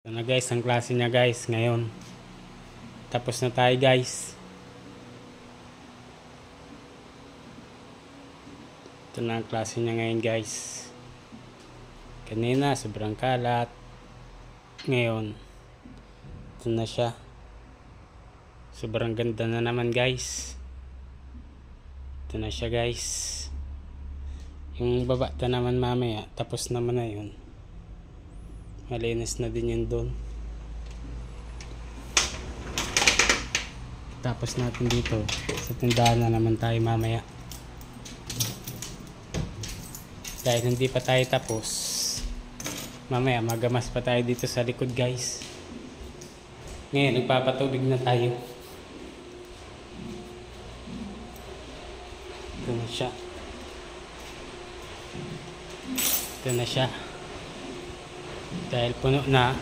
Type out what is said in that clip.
Ito na guys, ang klase niya guys ngayon. Tapos na tayo guys. Ito na ang klase niya ngayon guys. Kanina sobrang kalat. Ngayon ito na siya. Sobrang ganda na naman guys. Ito na siya guys. Yung baba ito naman mamaya. Tapos naman na yun. Malinis na din yun doon. Tapos natin dito. Sa tindahan na naman tayo mamaya. Dahil hindi pa tayo tapos. Mamaya magamas pa tayo dito sa likod guys. Ngayon nagpapatubig na tayo. Ito na siya. Ito na siya. Dahil puno na.